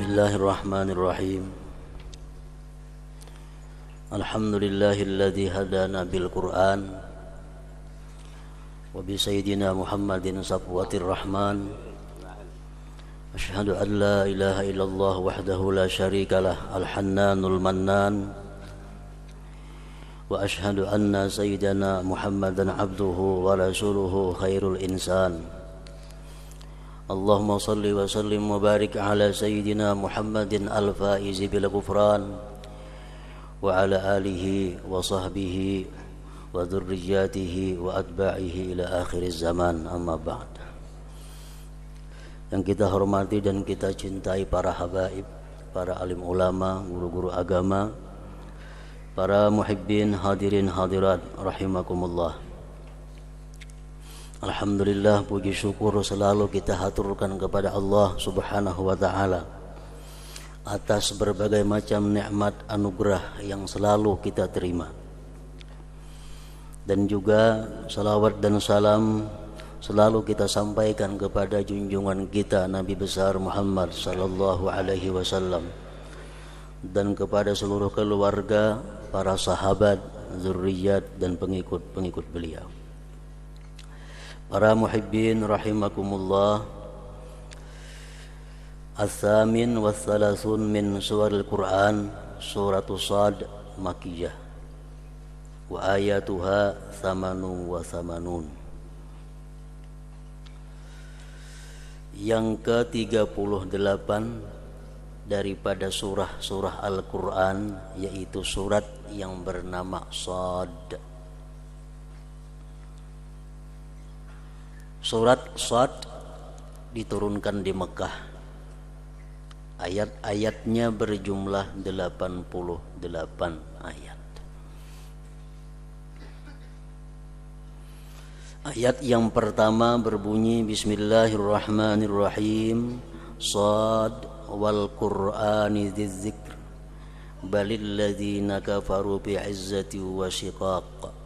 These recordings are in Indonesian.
Bismillahirrahmanirrahim. Alhamdulillahilladzi hadana bil Qur'an wa bi sayyidina Muhammadin safwatir rahman. Asyhadu an la ilaha illallah wahdahu la syarikalah al-hannanul mannan. Wa asyhadu anna sayyidana Muhammadan abduhu wa rasuluhu khairul insan. Allahumma salli wa sallim wa barik ala sayyidina Muhammadin al-faizi bil ghufran wa ala alihi wa sahbihi wa dzurriyyatihi wa atba'ihi ila akhiriz zaman, amma ba'd. Yang kita hormati dan kita cintai para habaib, para alim ulama, guru-guru agama, para muhibbin hadirin hadirat rahimakumullah. Alhamdulillah, puji syukur selalu kita haturkan kepada Allah Subhanahu wa ta'ala atas berbagai macam nikmat anugerah yang selalu kita terima. Dan juga salawat dan salam selalu kita sampaikan kepada junjungan kita Nabi besar Muhammad sallallahu alaihi wasallam dan kepada seluruh keluarga, para sahabat, zurriyat dan pengikut-pengikut beliau. Para muhibbin rahimakumullah, As-Samin wa Thalathun min Suwaril Quran, Suratul Sad Makkiyah, wa ayatuha Thamanun wa Thamanun. Yang ke-38 daripada surah-surah Al-Quran, yaitu surat yang bernama Sad. Surat Sad diturunkan di Mekah. Ayat-ayatnya berjumlah 88 ayat. Ayat yang pertama berbunyi Bismillahirrahmanirrahim. Sad wal Qur'ani dzidzikr balil ladzina kafaru bi'izzati wa shiqaq.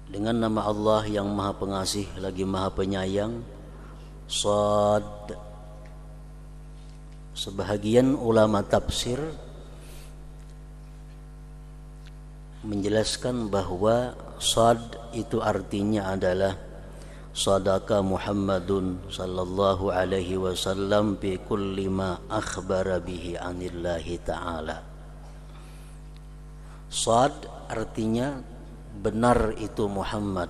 Dengan nama Allah yang Maha Pengasih lagi Maha Penyayang. Sad. Sebahagian ulama tafsir menjelaskan bahwa Sad itu artinya adalah Sadaqa Muhammadun sallallahu alaihi wasallam bi kulli ma akhbara bihi anillahi ta'ala. Sad artinya benar itu Muhammad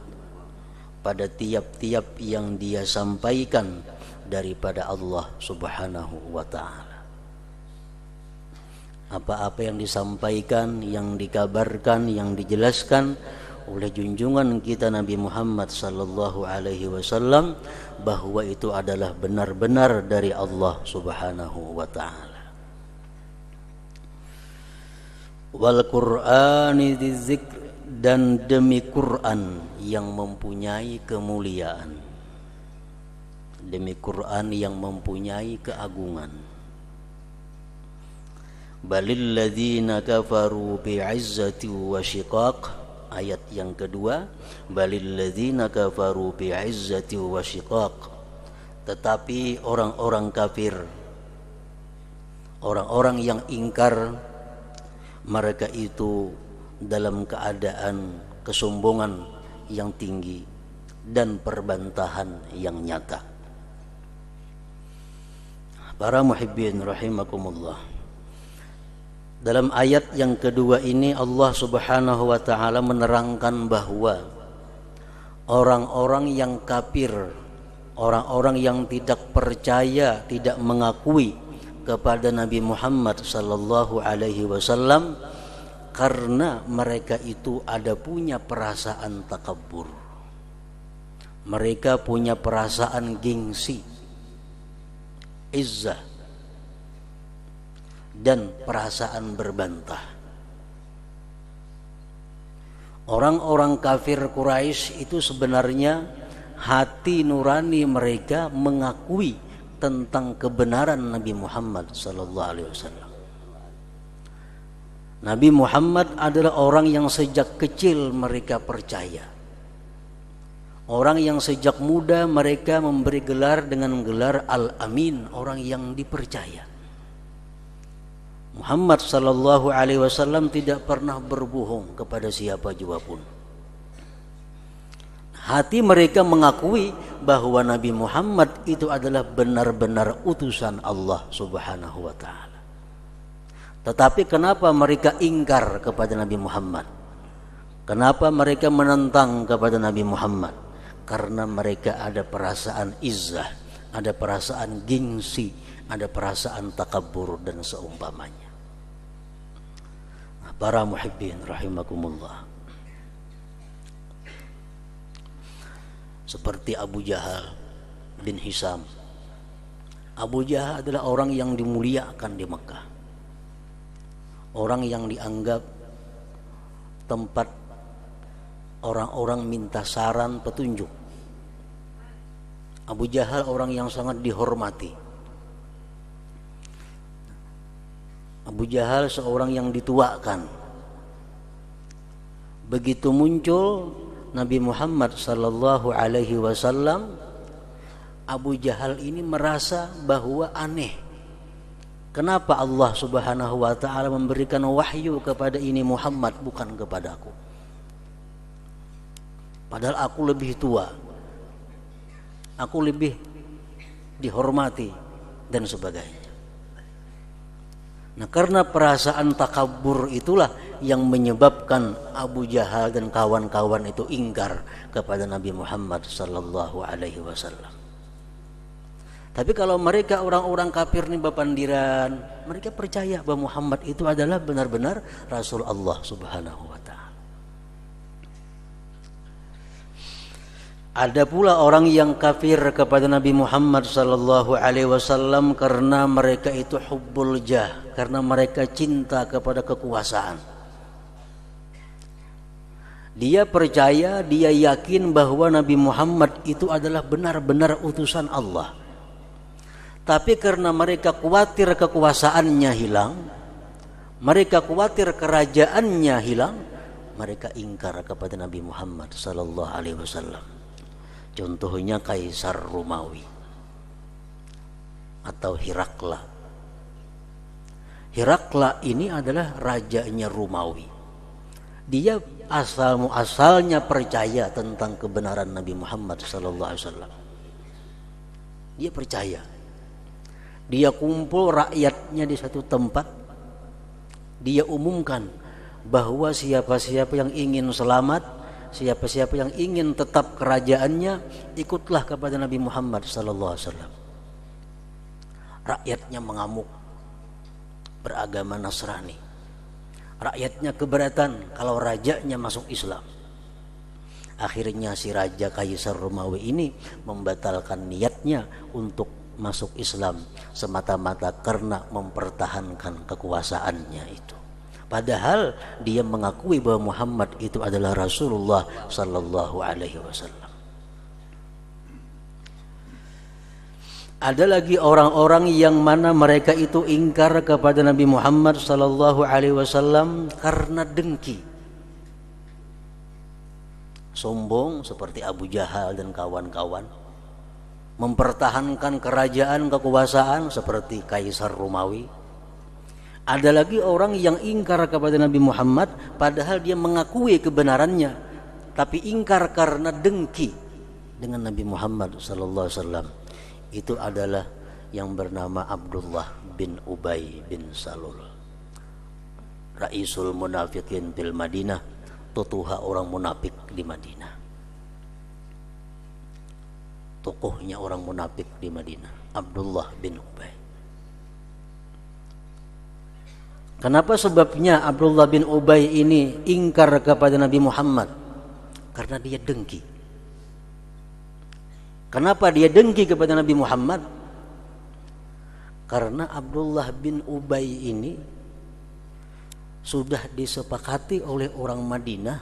pada tiap-tiap yang dia sampaikan daripada Allah Subhanahu wa ta'ala. Apa-apa yang disampaikan, yang dikabarkan, yang dijelaskan oleh junjungan kita Nabi Muhammad sallallahu alaihi wasallam bahwa itu adalah benar-benar dari Allah Subhanahu wa ta'ala. Wal Qur'ani dzidzikr, dan demi Quran yang mempunyai kemuliaan, demi Quran yang mempunyai keagungan. Balil ladzina kafaru bi'izzati wa shiqaq. Ayat yang kedua, balil ladzina kafaru bi'izzati wa shiqaq. Tetapi orang-orang kafir, orang-orang yang ingkar, mereka itu dalam keadaan kesombongan yang tinggi dan perbantahan yang nyata. Para muhibbin rahimakumullah, dalam ayat yang kedua ini Allah Subhanahu wa ta'ala menerangkan bahwa orang-orang yang kafir, orang-orang yang tidak percaya, tidak mengakui kepada Nabi Muhammad sallallahu alaihi wasallam, karena mereka itu ada punya perasaan takabur. Mereka punya perasaan gengsi, izzah, dan perasaan berbantah. Orang-orang kafir Quraisy itu sebenarnya hati nurani mereka mengakui tentang kebenaran Nabi Muhammad sallallahu alaihi wasallam. Nabi Muhammad adalah orang yang sejak kecil mereka percaya. Orang yang sejak muda mereka memberi gelar dengan gelar Al-Amin, orang yang dipercaya. Muhammad sallallahu alaihi wasallam tidak pernah berbohong kepada siapa juga pun. Hati mereka mengakui bahwa Nabi Muhammad itu adalah benar-benar utusan Allah Subhanahu wa taala. Tetapi kenapa mereka ingkar kepada Nabi Muhammad? Kenapa mereka menentang kepada Nabi Muhammad? Karena mereka ada perasaan izzah, ada perasaan gengsi, ada perasaan takabur dan seumpamanya. Para muhibbin rahimakumullah. Seperti Abu Jahal bin Hisam. Abu Jahal adalah orang yang dimuliakan di Mekah. Orang yang dianggap tempat orang-orang minta saran petunjuk. Abu Jahal orang yang sangat dihormati. Abu Jahal seorang yang dituakan. Begitu muncul Nabi Muhammad sallallahu alaihi wasallam, Abu Jahal ini merasa bahwa aneh. Kenapa Allah Subhanahu wa taala memberikan wahyu kepada ini Muhammad bukan kepadaku? Padahal aku lebih tua. Aku lebih dihormati dan sebagainya. Nah, karena perasaan takabur itulah yang menyebabkan Abu Jahal dan kawan-kawan itu ingkar kepada Nabi Muhammad sallallahu alaihi wasallam. Tapi kalau mereka orang-orang kafir nih bapandiran, mereka percaya bahwa Muhammad itu adalah benar-benar Rasul Allah Subhanahu wa taala. Ada pula orang yang kafir kepada Nabi Muhammad sallallahu alaihi wasallam karena mereka itu hubbul jah, karena mereka cinta kepada kekuasaan. Dia percaya, dia yakin bahwa Nabi Muhammad itu adalah benar-benar utusan Allah. Tapi karena mereka khawatir kekuasaannya hilang, mereka khawatir kerajaannya hilang, mereka ingkar kepada Nabi Muhammad sallallahu alaihi wasallam. Contohnya Kaisar Romawi atau Herakla. Herakla ini adalah rajanya Romawi. Dia asal-muasalnya percaya tentang kebenaran Nabi Muhammad sallallahu alaihi wasallam. Dia percaya. Dia kumpul rakyatnya di satu tempat. Dia umumkan bahwa siapa-siapa yang ingin selamat, siapa-siapa yang ingin tetap kerajaannya, ikutlah kepada Nabi Muhammad sallallahu alaihi wasallam. Rakyatnya mengamuk, beragama Nasrani. Rakyatnya keberatan kalau rajanya masuk Islam. Akhirnya si raja Kaisar Romawi ini membatalkan niatnya untuk masuk Islam semata-mata karena mempertahankan kekuasaannya itu. Padahal dia mengakui bahwa Muhammad itu adalah Rasulullah sallallahu alaihi wasallam. Ada lagi orang-orang yang mana mereka itu ingkar kepada Nabi Muhammad sallallahu alaihi wasallam karena dengki. Sombong seperti Abu Jahal dan kawan-kawan. Mempertahankan kerajaan kekuasaan seperti Kaisar Romawi. Ada lagi orang yang ingkar kepada Nabi Muhammad padahal dia mengakui kebenarannya, tapi ingkar karena dengki dengan Nabi Muhammad sallallahu alaihi wasallam. Itu adalah yang bernama Abdullah bin Ubay bin Salul, Raisul Munafiqin fil Madinah, tutuha orang munafik di Madinah. Tokohnya orang munafik di Madinah, Abdullah bin Ubay. Kenapa sebabnya Abdullah bin Ubay ini ingkar kepada Nabi Muhammad? Karena dia dengki. Kenapa dia dengki kepada Nabi Muhammad? Karena Abdullah bin Ubay ini sudah disepakati oleh orang Madinah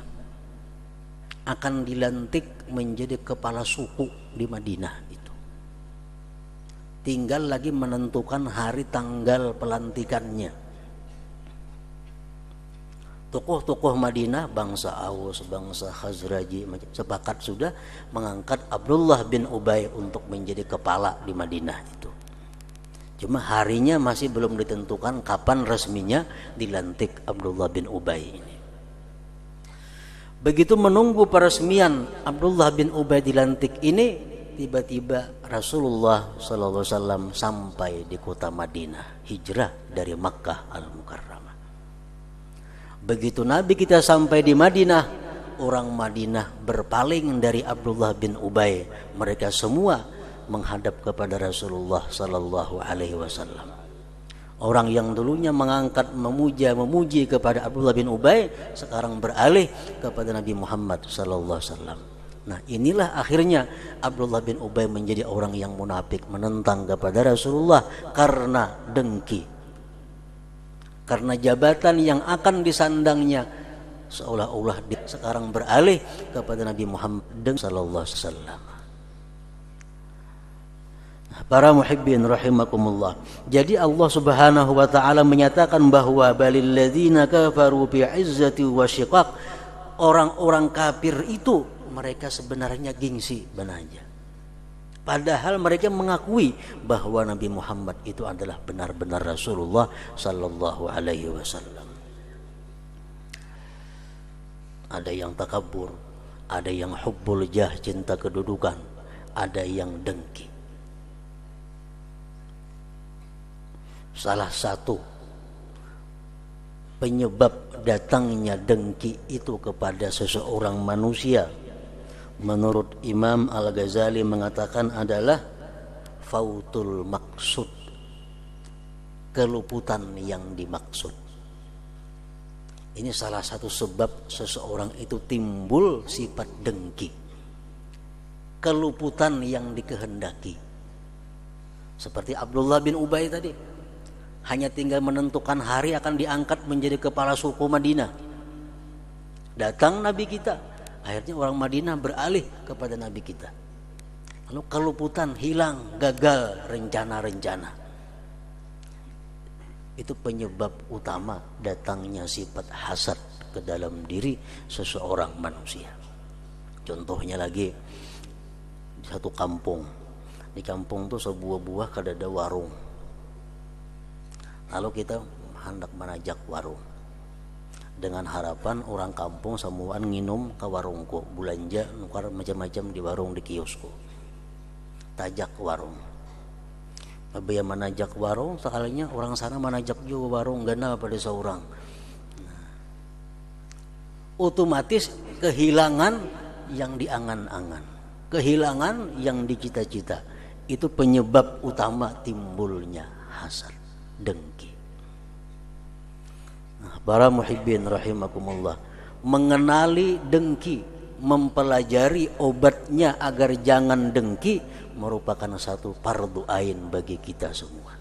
akan dilantik menjadi kepala suku di Madinah itu. Tinggal lagi menentukan hari tanggal pelantikannya. Tokoh-tokoh Madinah, bangsa Aus, bangsa Khazraji, sepakat sudah mengangkat Abdullah bin Ubay untuk menjadi kepala di Madinah itu. Cuma harinya masih belum ditentukan kapan resminya dilantik Abdullah bin Ubay ini. Begitu menunggu peresmian Abdullah bin Ubay dilantik ini, tiba-tiba Rasulullah SAW sampai di kota Madinah, hijrah dari Makkah Al-Mukarramah. Begitu Nabi kita sampai di Madinah, orang Madinah berpaling dari Abdullah bin Ubay. Mereka semua menghadap kepada Rasulullah sallallahu alaihi wasallam. Orang yang dulunya mengangkat, memuji kepada Abdullah bin Ubay, sekarang beralih kepada Nabi Muhammad sallallahu alaihi wasallam. Nah, inilah akhirnya Abdullah bin Ubay menjadi orang yang munafik, menentang kepada Rasulullah karena dengki. Karena jabatan yang akan disandangnya, seolah-olah sekarang beralih kepada Nabi Muhammad sallallahu alaihi wasallam. Para muhibbin rahimakumullah. Jadi Allah Subhanahu wa taala menyatakan bahwa balil ladzina kafaru bi izzati wa syiqaq. Orang-orang kafir itu mereka sebenarnya gengsi benaja. Padahal mereka mengakui bahwa Nabi Muhammad itu adalah benar-benar Rasulullah sallallahu alaihi wasallam. Ada yang takabur, ada yang hubbul jah, cinta kedudukan, ada yang dengki. Salah satu penyebab datangnya dengki itu kepada seseorang manusia, menurut Imam Al-Ghazali mengatakan adalah fautul maksud, keluputan yang dimaksud. Ini salah satu sebab seseorang itu timbul sifat dengki, keluputan yang dikehendaki. Seperti Abdullah bin Ubay tadi, hanya tinggal menentukan hari akan diangkat menjadi kepala suku Madinah. Datang Nabi kita, akhirnya orang Madinah beralih kepada Nabi kita. Lalu keluputan, hilang, gagal rencana-rencana. Itu penyebab utama datangnya sifat hasad ke dalam diri seseorang manusia. Contohnya lagi, di satu kampung. Di kampung itu sebuah buah kada ada warung. Lalu kita hendak menajak warung dengan harapan orang kampung semuaan nginum ke warungku, belanja nukar macam-macam di warung, di kiosku. Tajak ke warung. Biar menajak warung, sekalinya orang sana menajak juga warung, gana pada seorang. Nah, otomatis kehilangan yang diangan-angan, kehilangan yang dicita-cita. Itu penyebab utama timbulnya hasad, dengki. Nah, para muhibbin rahimakumullah, mengenali dengki, mempelajari obatnya agar jangan dengki merupakan satu fardu ain bagi kita semua.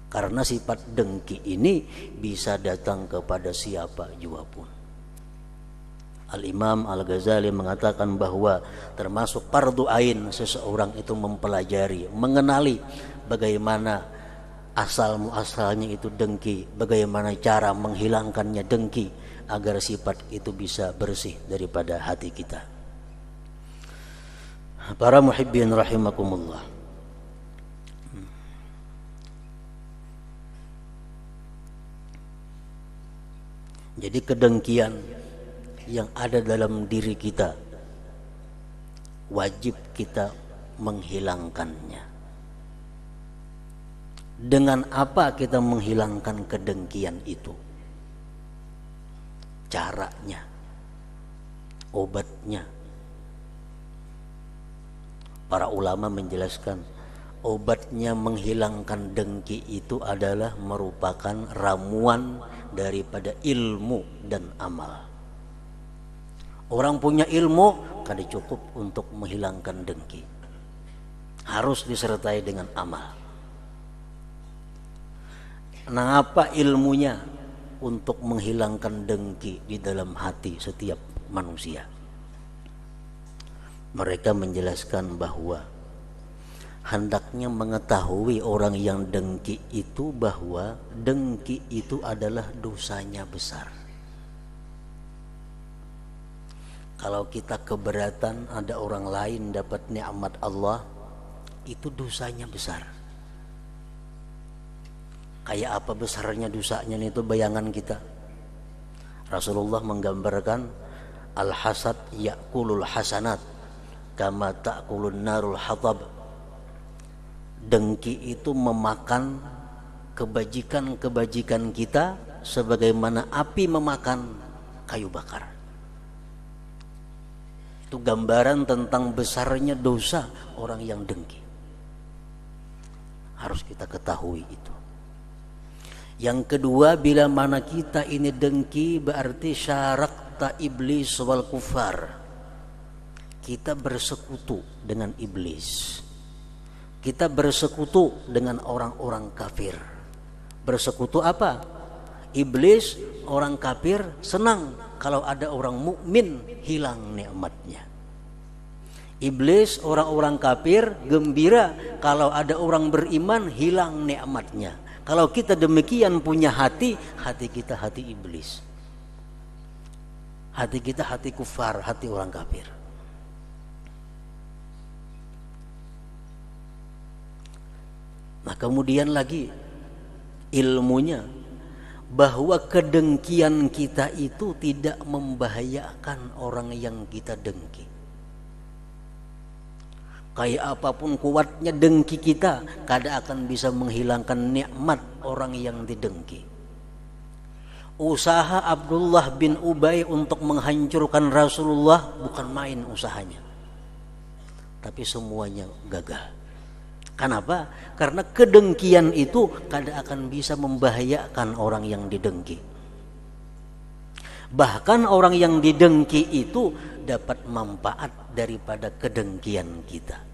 Karena sifat dengki ini bisa datang kepada siapa jua pun. Al-Imam Al-Ghazali mengatakan bahwa termasuk fardu ain seseorang itu mempelajari, mengenali bagaimana asal muasalnya itu dengki, bagaimana cara menghilangkannya dengki agar sifat itu bisa bersih daripada hati kita. Para muhibbin rahimakumullah. Jadi kedengkian yang ada dalam diri kita wajib kita menghilangkannya. Dengan apa kita menghilangkan kedengkian itu? Caranya, obatnya. Para ulama menjelaskan obatnya menghilangkan dengki itu adalah merupakan ramuan daripada ilmu dan amal. Orang punya ilmu kada cukup untuk menghilangkan dengki, harus disertai dengan amal. Nah, apa ilmunya untuk menghilangkan dengki di dalam hati setiap manusia? Mereka menjelaskan bahwa hendaknya mengetahui orang yang dengki itu bahwa dengki itu adalah dosanya besar. Kalau kita keberatan ada orang lain dapat nikmat Allah, itu dosanya besar. Kayak apa besarnya dosanya itu bayangan kita. Rasulullah menggambarkan al-hasad ya'kulul hasanat kama ta'kulun narul hatab. Dengki itu memakan kebajikan-kebajikan kita sebagaimana api memakan kayu bakar. Itu gambaran tentang besarnya dosa orang yang dengki. Harus kita ketahui itu. Yang kedua, bila mana kita ini dengki berarti syarakta iblis wal kufar. Kita bersekutu dengan iblis. Kita bersekutu dengan orang-orang kafir. Bersekutu apa? Iblis, orang kafir senang kalau ada orang mukmin hilang nikmatnya. Iblis, orang-orang kafir gembira kalau ada orang beriman hilang nikmatnya. Kalau kita demikian punya hati, hati kita hati iblis. Hati kita hati kufar, hati orang kafir. Nah kemudian lagi ilmunya bahwa kedengkian kita itu tidak membahayakan orang yang kita dengki. Kayak apapun kuatnya dengki kita, kada akan bisa menghilangkan nikmat orang yang didengki. Usaha Abdullah bin Ubay untuk menghancurkan Rasulullah bukan main usahanya. Tapi semuanya gagal. Kenapa? Karena kedengkian itu kada akan bisa membahayakan orang yang didengki. Bahkan orang yang didengki itu dapat manfaat daripada kedengkian kita.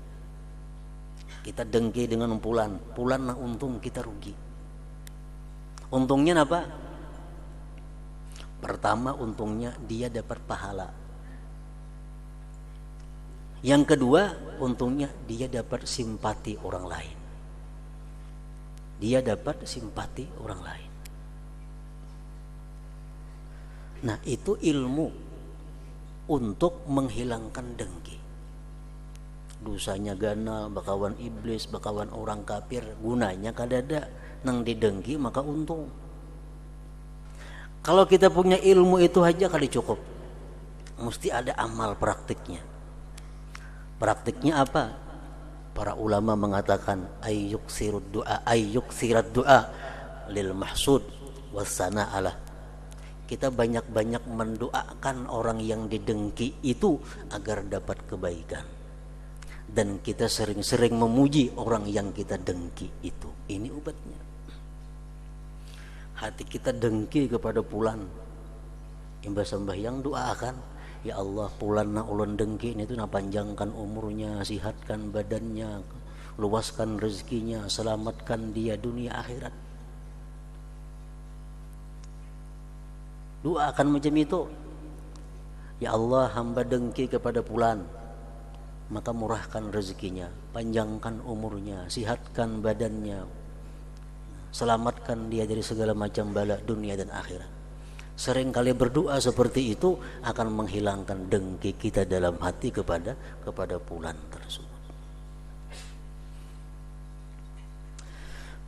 Kita dengki dengan pulan nah untung kita rugi. Untungnya apa? Pertama untungnya dia dapat pahala. Yang kedua untungnya dia dapat simpati orang lain. Dia dapat simpati orang lain. Nah itu ilmu untuk menghilangkan dengki. Dosanya ganal, bakawan iblis, bakawan orang kafir, gunanya kadada nang didengki maka untung. Kalau kita punya ilmu itu aja kali cukup. Mesti ada amal praktiknya. Praktiknya apa? Para ulama mengatakan ayyuksirat du'a lil mahsud wassana ala. Kita banyak-banyak mendoakan orang yang didengki itu agar dapat kebaikan. Dan kita sering-sering memuji orang yang kita dengki itu. Ini obatnya. Hati kita dengki kepada pulan, imbah sembahyang doakan, ya Allah pulan na ulun dengki ini tuh panjangkan umurnya, sihatkan badannya, luaskan rezekinya, selamatkan dia dunia akhirat. Doakan macam itu. Ya Allah hamba dengki kepada pulan, maka murahkan rezekinya, panjangkan umurnya, sihatkan badannya, selamatkan dia dari segala macam bala dunia dan akhirat. Sering kali berdoa seperti itu akan menghilangkan dengki kita dalam hati kepada pulan tersebut.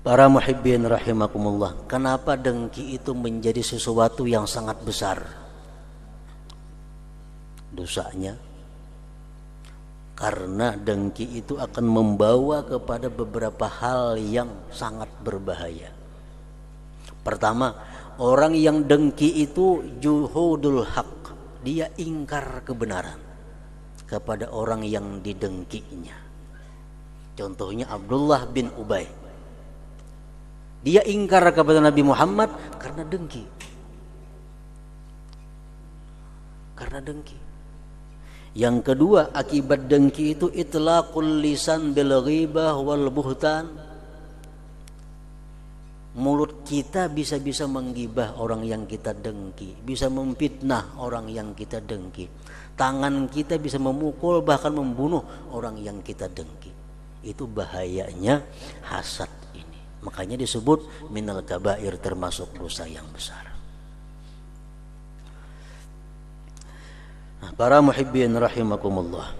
Para muhibbin rahimakumullah, kenapa dengki itu menjadi sesuatu yang sangat besar dosanya? Karena dengki itu akan membawa kepada beberapa hal yang sangat berbahaya. Pertama, orang yang dengki itu juhudul haq, dia ingkar kebenaran kepada orang yang didengkinya. Contohnya Abdullah bin Ubay, dia ingkar kepada Nabi Muhammad karena dengki. Karena dengki. Yang kedua, akibat dengki itu itlaqul lisan bil ghibah wal buhtan. Mulut kita bisa-bisa menggibah orang yang kita dengki, bisa memfitnah orang yang kita dengki. Tangan kita bisa memukul bahkan membunuh orang yang kita dengki. Itu bahayanya hasad ini. Makanya disebut minal kabair, termasuk dosa yang besar. Nah, para muhibbin rahimakumullah,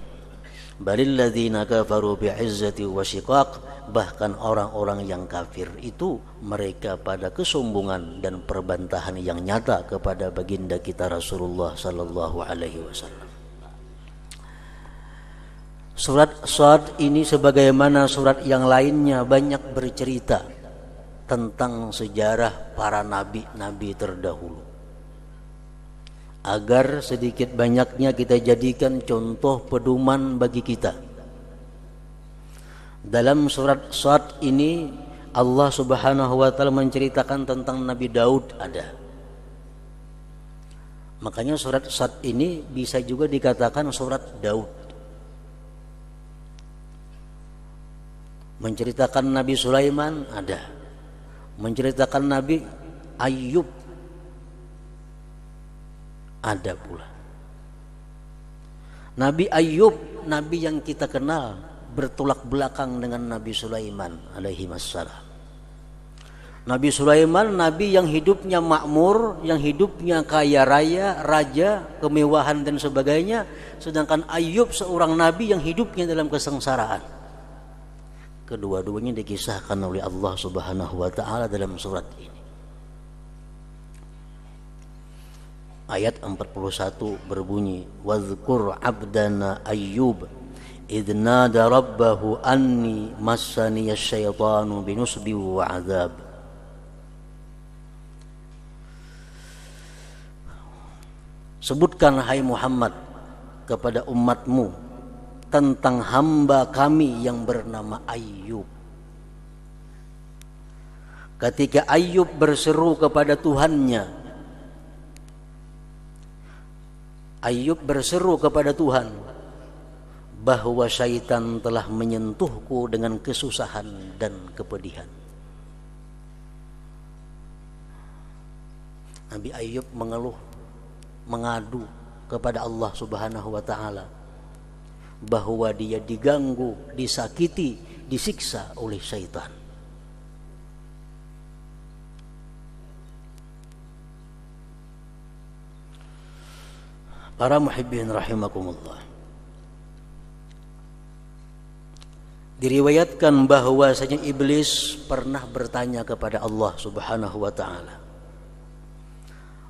balil ladzina kafaru bi'izzati wa syiqaq, bahkan orang-orang yang kafir itu mereka pada kesombongan dan perbantahan yang nyata kepada baginda kita Rasulullah sallallahu alaihi wasallam. Surat Shad ini sebagaimana surat yang lainnya banyak bercerita tentang sejarah para nabi-nabi terdahulu, agar sedikit banyaknya kita jadikan contoh pedoman bagi kita. Dalam surat Shad ini Allah Subhanahu wa taala menceritakan tentang Nabi Daud ada. Makanya surat Shad ini bisa juga dikatakan surat Daud. Menceritakan Nabi Sulaiman ada. Menceritakan Nabi Ayub ada pula. Nabi Ayub, nabi yang kita kenal, bertolak belakang dengan Nabi Sulaiman alaihi wassalam. Nabi Sulaiman nabi yang hidupnya makmur, yang hidupnya kaya raya, raja, kemewahan dan sebagainya, sedangkan Ayub seorang nabi yang hidupnya dalam kesengsaraan. Kedua-duanya dikisahkan oleh Allah Subhanahu wa taala dalam surat ini. Ayat 41 berbunyi, "Wadhkur 'abdana Ayyub idh nada rabbahu anni massani asyaitanu binusbi wa 'adzab." Sebutkan hai Muhammad kepada umatmu tentang hamba kami yang bernama Ayyub. Ketika Ayyub berseru kepada Tuhannya, Ayyub berseru kepada Tuhan bahwa syaitan telah menyentuhku dengan kesusahan dan kepedihan. Nabi Ayyub mengeluh, mengadu kepada Allah Subhanahu wa taala bahwa dia diganggu, disakiti, disiksa oleh syaitan. Para muhibbin rahimakumullah, diriwayatkan bahwasanya iblis pernah bertanya kepada Allah Subhanahu wa taala.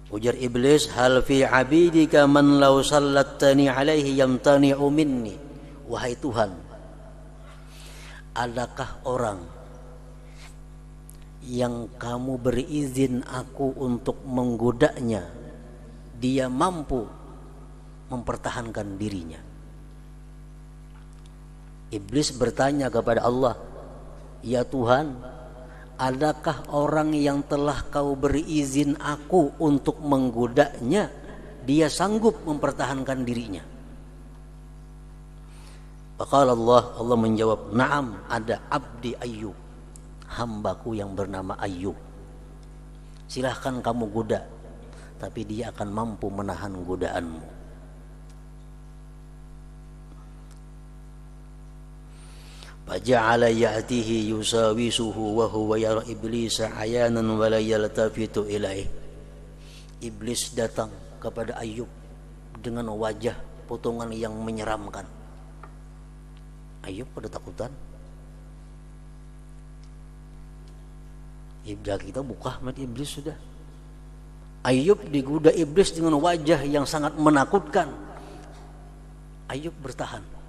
Ujar iblis, "Hal fi 'abidika man law sallattani alaihi yamtani'u minni?" Wahai Tuhan, adakah orang yang kamu beri izin aku untuk menggodanya, dia mampu mempertahankan dirinya? Iblis bertanya kepada Allah, "Ya Tuhan, adakah orang yang telah kau beri izin aku untuk menggodanya, dia sanggup mempertahankan dirinya?" Faqala Allah menjawab, "Na'am, ada abdi Ayyub, hambaku yang bernama Ayyub. Silahkan kamu goda, tapi dia akan mampu menahan godaanmu." Faja'ala ya'tihi yusawisuhu wa huwa yara iblisa ayanan wa la yaltafitu ilaih. Iblis datang kepada Ayyub dengan wajah potongan yang menyeramkan. Ayyub pada takutan. Ibda kita buka mati iblis sudah. Ayyub digoda iblis dengan wajah yang sangat menakutkan. Ayyub bertahan.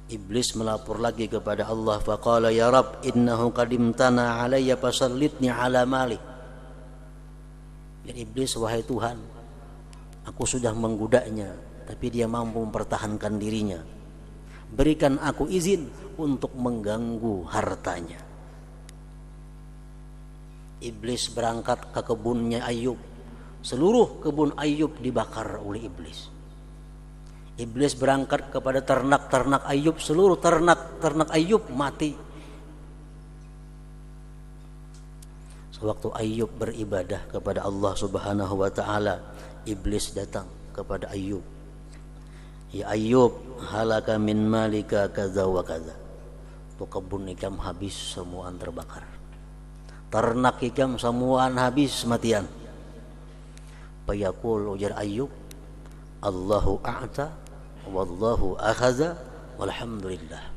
Iblis melapor lagi kepada Allah, faqala ya Rabb innahu qadimtana alayya fasallitni ala mali. Dan iblis, wahai Tuhan, aku sudah menggodanya, tapi dia mampu mempertahankan dirinya. Berikan aku izin untuk mengganggu hartanya. Iblis berangkat ke kebunnya Ayyub. Seluruh kebun Ayyub dibakar oleh iblis. Iblis berangkat kepada ternak-ternak Ayyub, seluruh ternak Ayyub mati. Sewaktu Ayyub beribadah kepada Allah Subhanahu wa taala, iblis datang kepada Ayyub. Ya Ayub, halaka min malika kaza wa kaza. Tuh kebun ikam habis semuaan terbakar. Ternak ikam semuaan habis matian. Fayaqul ujar Ayub, Allahu a'ta wallahu akhaza walhamdulillah.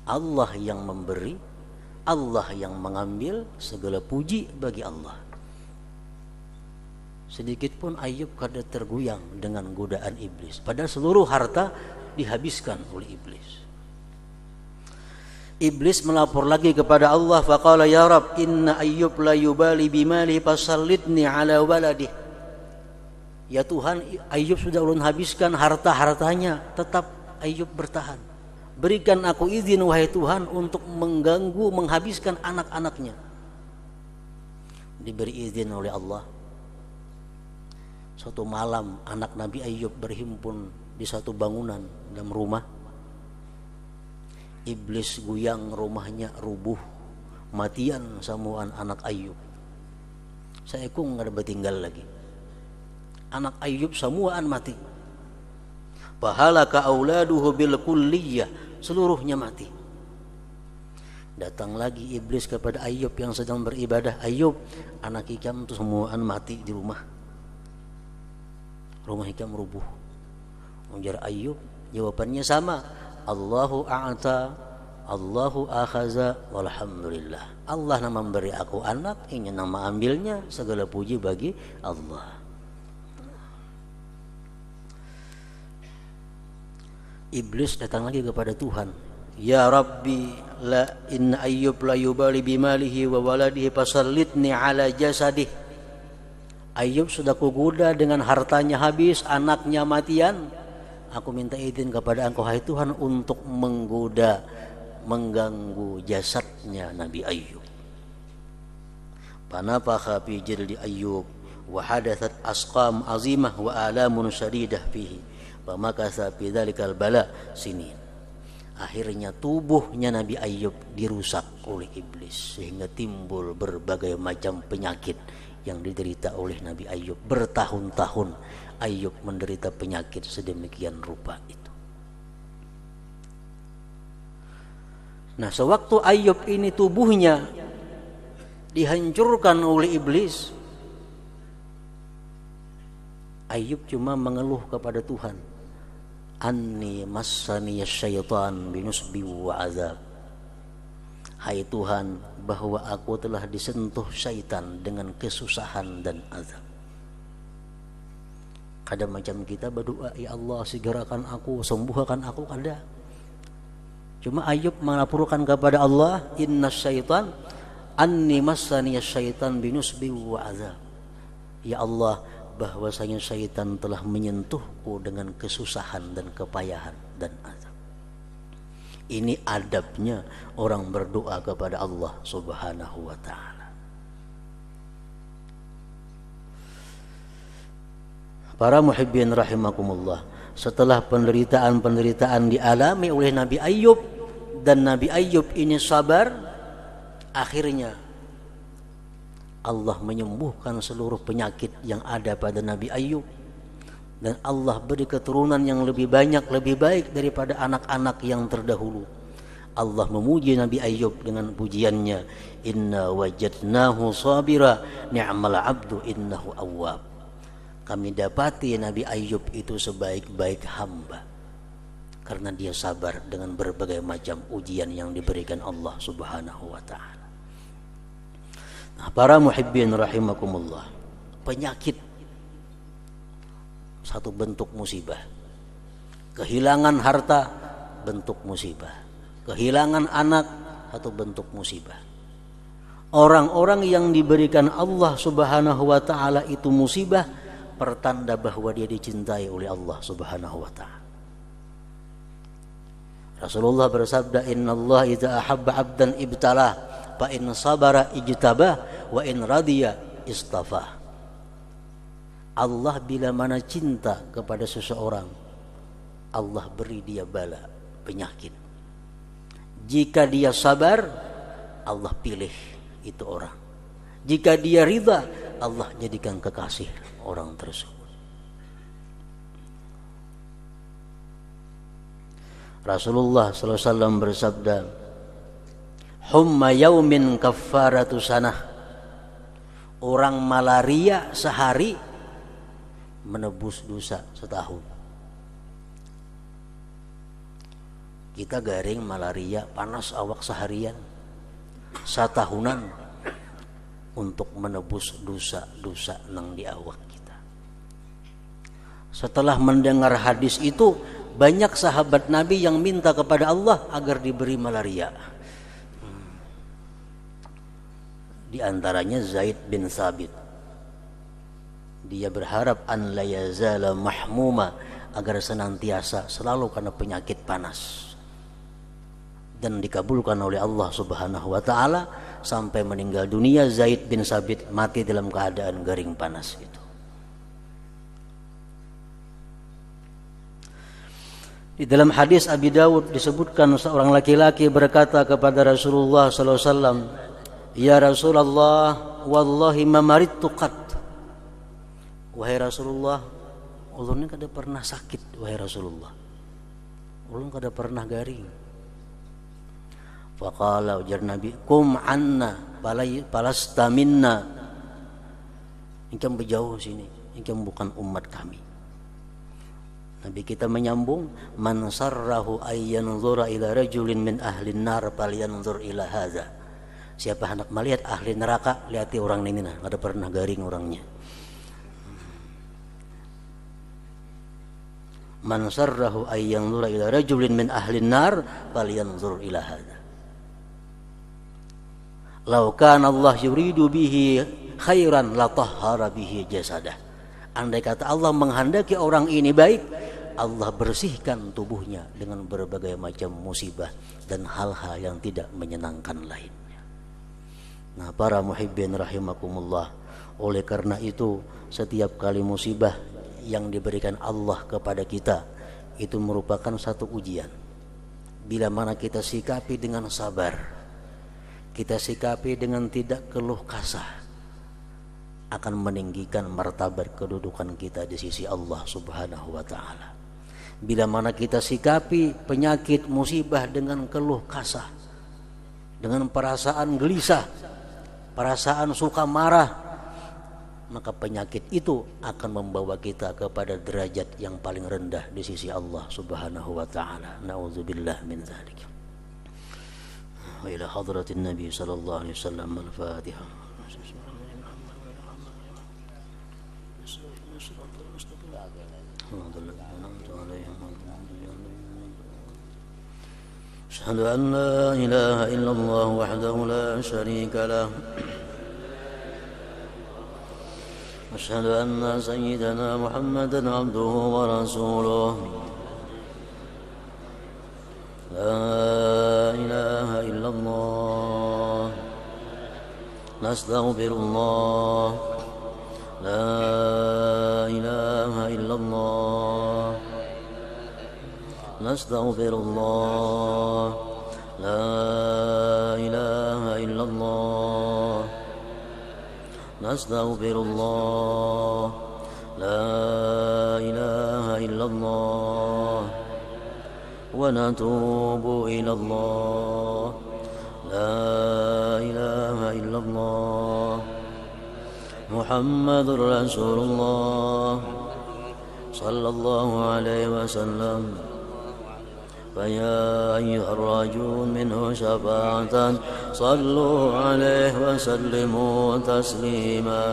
Allah yang memberi, Allah yang mengambil, segala puji bagi Allah. Sedikit pun Ayub kada tergoyang dengan godaan iblis. Padahal seluruh harta dihabiskan oleh iblis. Iblis melapor lagi kepada Allah, faqala ya Rab, inna Ayyub la yubali bimali fasallitni ala waladih. Ya Tuhan, Ayyub sudah ulun habiskan harta-hartanya, tetap Ayyub bertahan. Berikan aku izin wahai Tuhan untuk mengganggu, menghabiskan anak-anaknya. Diberi izin oleh Allah. Suatu malam anak Nabi Ayyub berhimpun di satu bangunan dalam rumah. Iblis guyang, rumahnya rubuh, matian samuan anak Ayyub. Saekung nggak ada tinggal lagi. Anak Ayyub samuan mati. Fahalaka auladuhu bil kulliyah, seluruhnya mati. Datang lagi iblis kepada Ayyub yang sedang beribadah. Ayyub, anak ikam itu semuaan mati di rumah. Rumah ikam rubuh. Ujar Ayyub, jawabannya sama. Allahu a'ta, Allahu akhaza, walhamdulillah. Allah nama memberi aku anak, ingin nama ambilnya, segala puji bagi Allah. Iblis datang lagi kepada Tuhan. Ya Rabbi, la inna Ayyub la yubali bimalihi wa waladihi fasallitni ala jasadih. Ayyub sudah kugoda dengan hartanya habis, anaknya matian. Aku minta izin kepada Engkau hai Tuhan untuk menggoda, mengganggu jasadnya Nabi Ayyub. Panafakha fi jildi Ayyub wa hadathat asqam azimah wa alamun syadidah fihi. Famakatha fi dzalikal bala sinin. Akhirnya tubuhnya Nabi Ayyub dirusak oleh iblis sehingga timbul berbagai macam penyakit yang diderita oleh Nabi Ayyub. Bertahun-tahun Ayyub menderita penyakit sedemikian rupa itu. Nah, sewaktu Ayyub ini tubuhnya dihancurkan oleh iblis, Ayyub cuma mengeluh kepada Tuhan. Anni massani syaitan binusbi wa azab. Hai Tuhan, bahwa aku telah disentuh syaitan dengan kesusahan dan azab. Kada macam kita berdoa, ya Allah segerakan aku, sembuhkan aku, kada. Cuma Ayyub melaporkan kepada Allah, inna syaitan anni massani syaitan binusbi wa azab. Ya Allah, bahwasanya syaitan telah menyentuhku dengan kesusahan dan kepayahan dan azab. Ini adabnya orang berdoa kepada Allah Subhanahu wa ta'ala. Para muhibbin rahimakumullah, setelah penderitaan-penderitaan dialami oleh Nabi Ayyub, dan Nabi Ayyub ini sabar, akhirnya Allah menyembuhkan seluruh penyakit yang ada pada Nabi Ayyub, dan Allah beri keturunan yang lebih banyak, lebih baik daripada anak-anak yang terdahulu. Allah memuji Nabi Ayyub dengan pujiannya, inna wajadnahu sabira ni'mal abdu innahu awwab. Kami dapati Nabi Ayyub itu sebaik-baik hamba karena dia sabar dengan berbagai macam ujian yang diberikan Allah Subhanahu wa ta'ala. Nah, para muhibbin rahimakumullah, penyakit satu bentuk musibah. Kehilangan harta bentuk musibah. Kehilangan anak satu bentuk musibah. Orang-orang yang diberikan Allah Subhanahu wa ta'ala itu musibah, pertanda bahwa dia dicintai oleh Allah Subhanahu wa ta'ala. Rasulullah bersabda, innallaha idza ahabba 'abdan ibtalah, fa in sabara ijtabah, wa in radiya istafah. Allah bila mana cinta kepada seseorang, Allah beri dia bala, penyakit. Jika dia sabar, Allah pilih itu orang. Jika dia ridha, Allah jadikan kekasih orang tersebut. Rasulullah sallallahu alaihi wasallam bersabda, humma yaumin kaffaratu sanah. Orang malaria sehari menebus dosa setahun. Kita garing malaria panas awak seharian, satahunan untuk menebus dosa-dosa nang di awak kita. Setelah mendengar hadis itu, banyak sahabat Nabi yang minta kepada Allah agar diberi malaria. Di antaranya Zaid bin Thabit. Dia berharap an la yazala mahmuma, agar senantiasa selalu kena penyakit panas. Dan dikabulkan oleh Allah Subhanahu wa taala sampai meninggal dunia. Zaid bin Thabit mati dalam keadaan garing panas itu. Di dalam hadis Abi Dawud disebutkan seorang laki-laki berkata kepada Rasulullah sallallahu alaihi wasallam, "Ya Rasulullah, wallahi ma maridtu qat." Wahai Rasulullah, ulun kada pernah sakit wahai Rasulullah. Ulun kada pernah garing. Faqala, ujar Nabi, kum anna palasta minna. Engkau berjauh sini, engkau bukan umat kami. Nabi kita menyambung, man sarrahu ayyanzura ila rajulin min ahli nar falyanzur ila hadza. Siapa hendak melihat ahli neraka, lihati orang ini nah, kada pernah garing orangnya. Man sarrahu ayyanzura ila rajulin min ahli nar falyanzur ila hadza. Lau kana Allah yuridu bihi khairan la tahhara bihi jasadah. Andai kata Allah menghendaki orang ini baik, Allah bersihkan tubuhnya dengan berbagai macam musibah dan hal-hal yang tidak menyenangkan lainnya. Nah, para muhibbin rahimakumullah, oleh karena itu setiap kali musibah yang diberikan Allah kepada kita itu merupakan satu ujian. Bila mana kita sikapi dengan sabar, kita sikapi dengan tidak keluh kesah, akan meninggikan martabat kedudukan kita di sisi Allah Subhanahu wa taala. Bila mana kita sikapi penyakit musibah dengan keluh kesah, dengan perasaan gelisah, perasaan suka marah, maka penyakit itu akan membawa kita kepada derajat yang paling rendah di sisi Allah Subhanahu wa taala. Nauzubillah min dzalik. وإلى حضرة النبي صلى الله عليه وسلم الفاتحة. أشهد أن لا إله إلا الله وحده لا شريك له. أشهد أن سيدنا محمدا عبده ورسوله. لا إله إلا الله. نستغفر الله. لا إله إلا الله. نستغفر الله. لا إله إلا الله. نستغفر الله. لا إله إلا الله. ونتوب إلى الله. لا إله إلا الله. محمد رسول الله صلى الله عليه وسلم. فيا أيها الراجون منه شفاعة صلوا عليه وسلموا تسليما.